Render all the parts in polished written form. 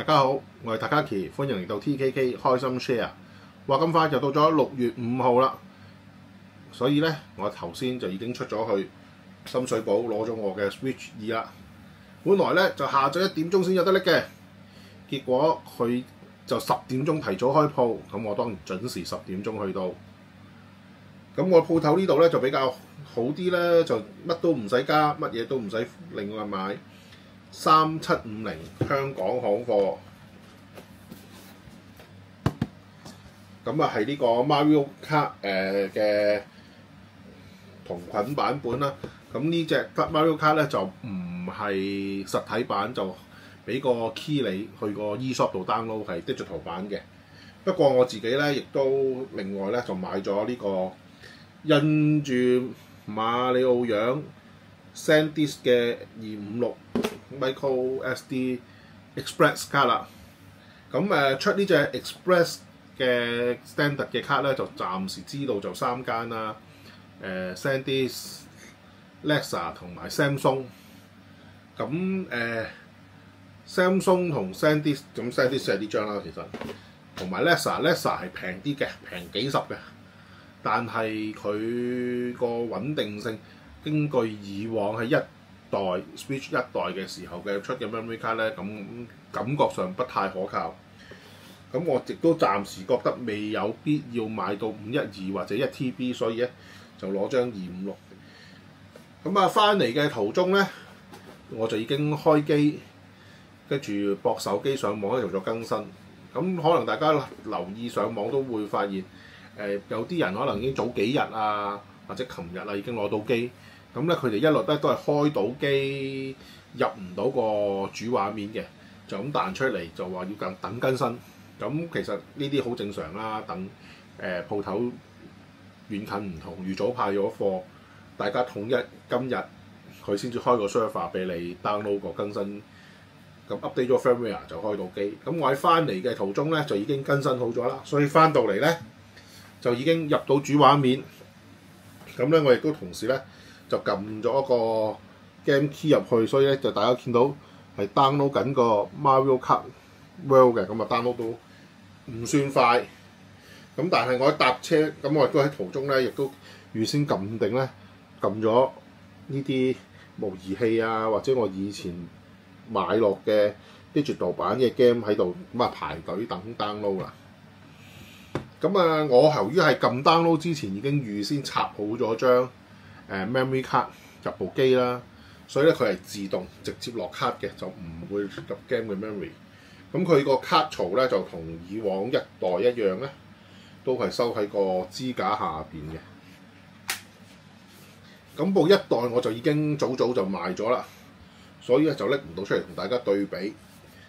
家好，我係 Takaki，歡迎嚟到 TKK 開心 share。話咁快就到咗6月5號啦，所以咧我頭先就已經出咗去深水埗攞咗我嘅 Switch 2啦。本來咧就下晝1點鐘先有得拎嘅，結果佢就10點鐘提早開鋪，咁我當然準時10點鐘去到。咁我鋪頭呢度咧就比較好啲咧，就乜都唔使加，乜嘢都唔使另外買。3750香港行貨，咁啊係呢個 Mario Kart 嘅同捆版本啦。咁呢隻 Mario Kart 咧就唔係實體版，就俾個 key 你去個 eShop 度 download 係 digital 版嘅。不過我自己咧亦都另外咧就買咗呢個印住馬里奧樣 SanDisk 嘅256 Micro SD Express 卡啦。咁出呢隻 Express 嘅 Standard 嘅卡咧，就暫時知道就3間啦。SanDisk、Lexar 同埋 Samsung。咁Samsung 同 SanDisk， 咁 SanDisk 係呢張啦，其實同埋 Lexar 係平啲嘅，平幾十嘅，但係佢個穩定性，根據以往係一代 Switch 1代嘅時候嘅出嘅 memory 卡咧，咁感覺上不太可靠。咁我亦都暫時覺得未有必要買到512或者1TB，所以咧就攞張256。咁啊，翻嚟嘅途中咧，我就已經開機，跟住駁手機上網咧做咗更新。咁可能大家留意上網都會發現，有啲人可能已經早幾日啊，或者琴日啊已經攞到機。咁咧佢哋一律咧都係開到機入唔到個主畫面嘅，就咁彈出嚟就話要等更新。咁其實呢啲好正常啦，等鋪頭遠近唔同，預早派咗貨，大家統一今日佢先至開個 server 俾你 download 個更新，咁 update 咗 firmware 就開到機。咁我喺翻嚟嘅途中咧就已經更新好咗啦，所以翻到嚟咧就已經入到主畫面。咁咧我亦都同時咧就撳咗個 game key 入去，所以咧就大家見到係 download 緊個 Mario Kart World 嘅，咁啊 download 到唔算快。咁但係我一搭車，咁我亦都喺途中咧，亦都預先撳定咧，撳咗呢啲模擬器啊，或者我以前買落嘅 digital 版嘅 game 喺度，咁啊排隊等 download 啦。咁啊，我由於係撳 download 之前已經預先插好咗張memory 卡入部機啦，所以咧佢係自動直接落卡嘅，就唔會入 game 嘅 memory。咁佢個卡槽咧就同以往一代一樣咧，都係收喺個支架下邊嘅。咁部一代我就已經早就賣咗啦，所以咧就拎唔到出嚟同大家對比。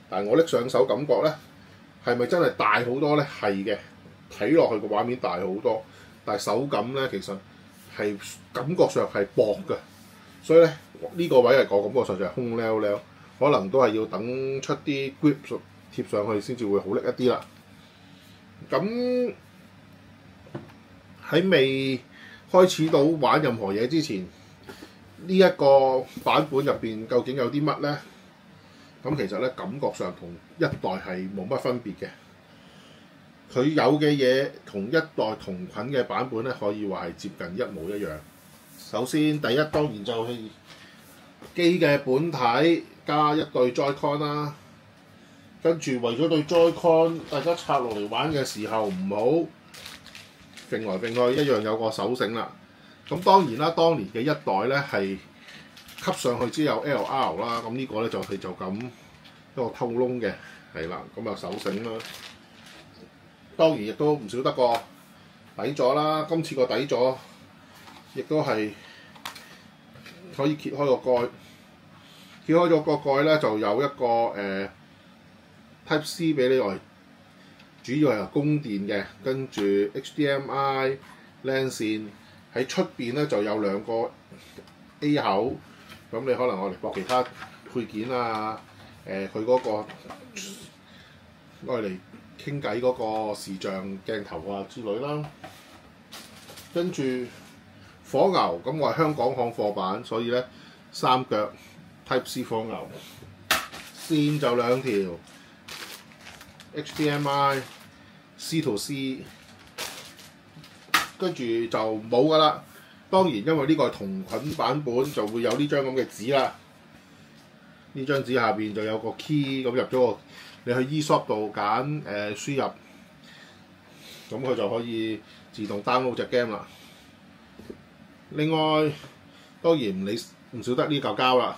但係我拎上手感覺咧，係咪真係大好多咧？係嘅，睇落去個畫面大好多，但係手感咧其實係感覺上係薄嘅，所以咧呢個位係我感覺上就係空溜溜，可能都係要等出啲 grip 貼上去先至會好拎一啲啦。咁喺未開始到玩任何嘢之前，呢一個版本入邊究竟有啲乜咧？咁其實咧感覺上同一代係冇乜分別嘅。佢有嘅嘢同一代同捆嘅版本咧，可以話係接近一模一樣。首先第一當然就係機嘅本體加一對 Joy-Con 啦，跟住為咗對 Joy-Con 大家拆落嚟玩嘅時候唔好揈來揈去，一樣有個手繩啦。咁當然啦，當年嘅一代咧係吸上去之後 LR 啦，咁呢個咧就係就咁一個透窿嘅，係啦，咁啊手繩啦。當然亦都唔少得個底座啦，今次個底座亦都係可以揭開個蓋，揭開咗個蓋咧就有一個Type C 俾你來，主要係供電嘅，跟住 HDMI LAN 線喺出邊咧就有2個 A 口，咁你可能我嚟駁其他配件啊，佢嗰個愛嚟傾偈嗰個視像鏡頭啊之類啦。跟住火牛，咁我係香港行貨版，所以咧3腳 Type C 火牛，線就2條， HDMI、C to C， 跟住就冇噶啦。當然因為呢個係同捆版本，就會有呢張咁嘅紙啦。呢張紙下邊就有個 key， 咁入咗個你去 eShop 度揀輸入，咁佢就可以自動 download 隻 game 啦。另外當然唔少得呢嚿膠啦。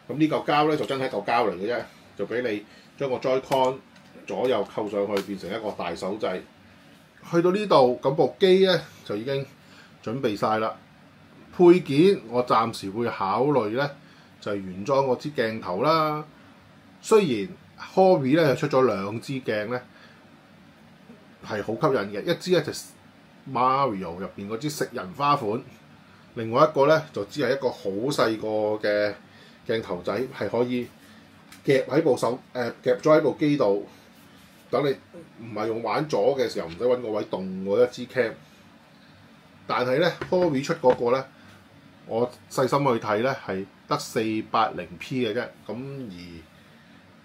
咁呢嚿膠咧就真係一嚿膠嚟嘅啫，就俾你將個 Joy-Con 左右扣上去變成一個大手掣。去到呢度咁部機咧就已經準備晒啦。配件我暫時會考慮咧就係原裝嗰支鏡頭啦。雖然 Hobby 咧出咗2支鏡咧係好吸引嘅，一支咧就 Mario 入邊嗰支食人花款，另外一個咧就只係一個好細個嘅鏡頭仔，係可以夾喺部夾咗喺部機度，等你唔係用玩咗嘅時候唔使揾個位動嗰一支 cam。但係咧 Hobby 出嗰個咧，我細心去睇咧係得 480p 嘅啫，咁而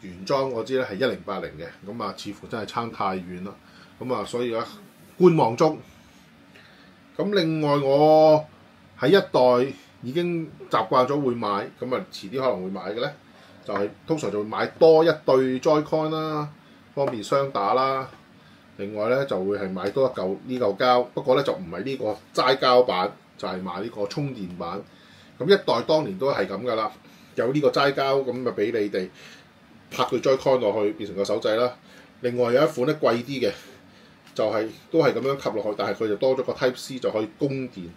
原裝嗰支咧係1080嘅，咁啊似乎真係差太遠啦，咁啊所以咧觀望中。咁另外我喺一代已經習慣咗會買，咁啊遲啲可能會買嘅咧，就係通常就會買多一對 Joy-Con 啦，方便雙打啦。另外咧就會係買多一嚿呢嚿膠，不過咧就唔係呢個齋膠版，就係買呢個充電版。咁一代當年都係咁噶啦，有呢個齋膠咁咪俾你哋拍對 Joy-Con 落去變成個手掣啦。另外有一款咧貴啲嘅，就係都係咁樣吸落去，但係佢就多咗個 Type C 就可以供電。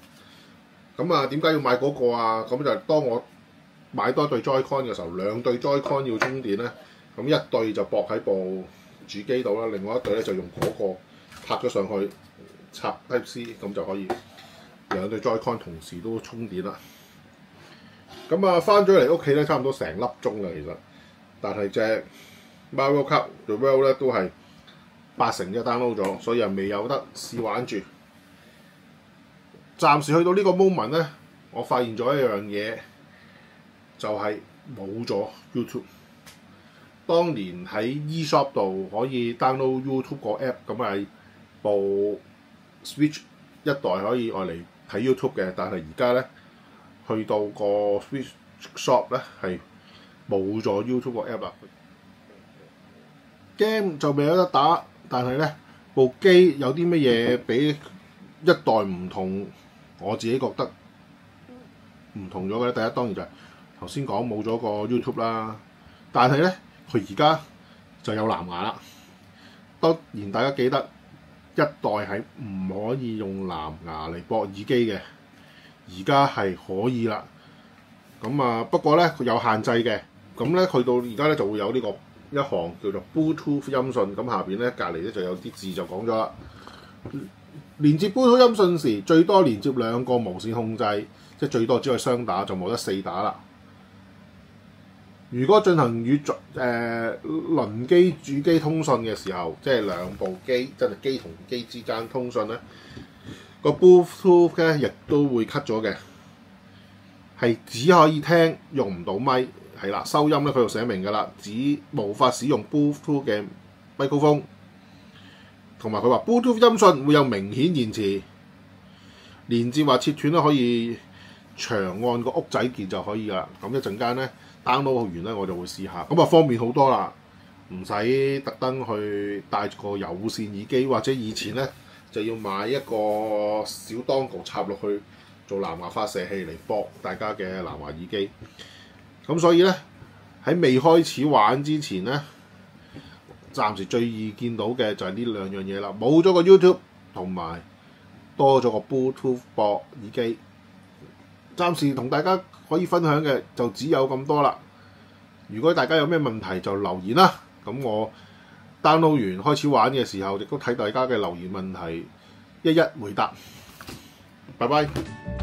咁啊點解要買嗰個啊？咁就係當我買多對 Joy-Con 嘅時候，2對 Joy-Con 要充電咧，咁一對就駁喺部主機度啦，另外一對咧就用嗰個拍咗上去插 Type C， 咁就可以2對 Joy-Con 同時都充電啦。咁啊翻咗嚟屋企咧，差唔多成粒鐘啦，其實，但係隻 Mario Kart The World 咧都係80%就 download 咗，所以又未有得試玩住。暫時去到呢個 moment 咧，我發現咗一樣嘢，就係冇咗 YouTube。當年喺 eShop 度可以 download YouTube 個 app， 咁係部 Switch 一代可以愛嚟睇 YouTube 嘅，但係而家咧去到個 Switch Shop 咧係冇咗 YouTube 個 app 啦。game 就未有得打，但係咧部機有啲乜嘢比一代唔同？我自己覺得唔同咗嘅咧，第一當然就係頭先講冇咗個 YouTube 啦，但係咧佢而家就有藍牙啦。當然大家記得一代係唔可以用藍牙嚟駁耳機嘅，而家係可以啦。咁啊不過咧佢有限制嘅，咁咧去到而家咧就會有呢個一行叫做 Bluetooth 音訊，咁下邊咧隔離咧就有啲字就講咗啦。連接 Bluetooth 音訊時，最多連接2個無線控制，即係最多只可以雙打，就冇得4打啦。如果進行與鄰機主機通訊嘅時候，即係兩部機真係機同機之間通訊咧，個 Bluetooth 咧亦都會 cut 咗嘅，係只可以聽，用唔到咪。係啦，收音咧佢就寫明㗎啦，只無法使用 Bluetooth 嘅咪高峰。同埋佢話 Bluetooth 音訊會有明顯延遲，連接或切斷咧可以長按個屋仔鍵就可以啦。咁一陣間咧 download 完咧我就會試下，咁啊方便好多啦，唔使特登去帶個有線耳機，或者以前咧就要買一個小當局插落去做藍牙發射器嚟駁大家嘅藍牙耳機。咁所以咧喺未開始玩之前咧，暫時最易見到嘅就係呢2樣嘢啦，冇咗個 YouTube 同埋多咗個 Bluetooth 駁耳機。暫時同大家可以分享嘅就只有咁多啦。如果大家有咩問題就留言啦，咁我 download 完開始玩嘅時候，亦都睇大家嘅留言問題，一一回答。拜拜。